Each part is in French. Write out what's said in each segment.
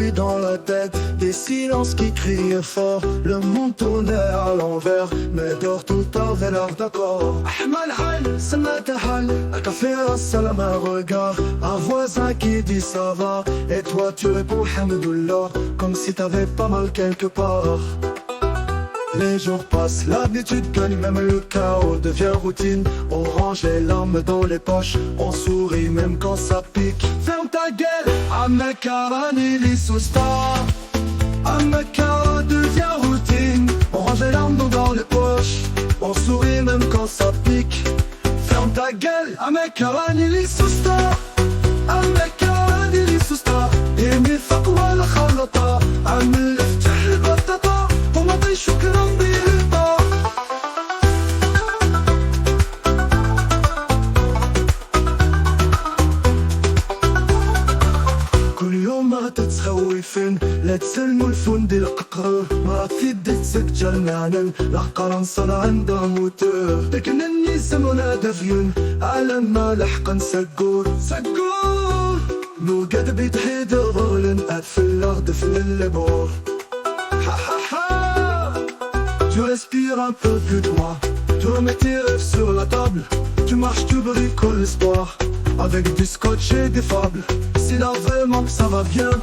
bruit dans la tête, des silences qui crient fort. Le monde tournait à l'envers, mais dehors tout avait l'air d'accord. Ahmal hal, samata hal, un café, un salam, un regard, un voisin qui dit ça va, et toi tu réponds hamdoullah, comme si t'avais pas mal quelque part. Les jours passent, l'habitude gagne, même le chaos devient routine. On range les larmes dans les poches, on sourit même quand ça pique. Ferme ta gueule, Amakarani Lisousta. Amakara devient routine. On range les larmes dans les poches, on sourit même quand ça pique. Ferme ta gueule, Amakarani Lisousta. Amakarani Lisousta. Emi fakwa la khalata, amel فتح البطاطا وما شكرا بالرضا. كل يوم ما تتخوفن لا تسلموا الفندق الققر، ما في دتسك جنانا العقار نصنع عندها موتور. لكن النساء منادفين على ما لحقا سقور nous gâte bit de rollen at l'art de le bord. Ha ha ha. Tu respires un peu plus droit, tu remets tes rêves sur la table, tu marches, tu bricoles l'espoir avec du scotch et des fables. Si là vraiment ça va bien,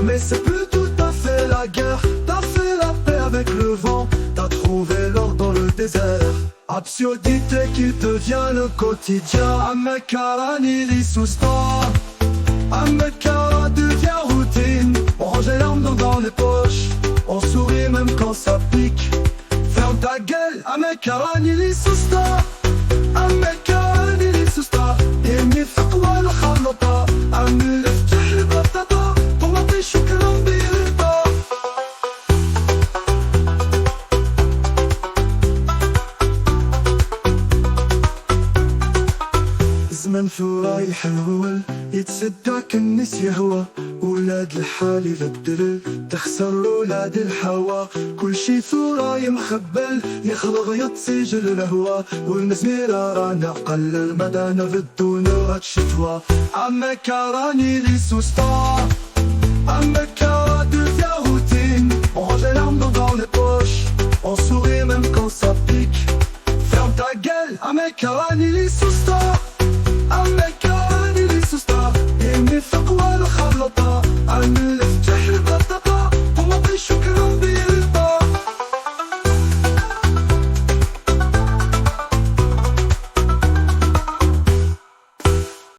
mais c'est plus tout à fait la guerre. T'as fait la paix avec le vent, t'as trouvé l'or dans le désert. Absurdité qui devient le quotidien. Amakarani Lisousta. Amakara devient routine. On range les larmes dans les poches, on sourit même quand ça pique. Ferme ta gueule, Amakarani Lisousta. Amakarani Lisousta. Emi fakwa la khalata, amel فتح البطاطا وما شكرا بالرضا. زمن ثورة يحول يتصدق الناس يهوى، ولاد الحال يبدل تخسر ولاد الحوا. كل شي ثورة يمخبل يخلق يتسجل الهوى، والمزميرة رانا قلل مدانا بدونا هالشتوى. Amakarani Lisousta. Amakara devient routine. On range les larmes dans les poches, on sourit même quand ça pique. Ferme ta gueule, Amakarani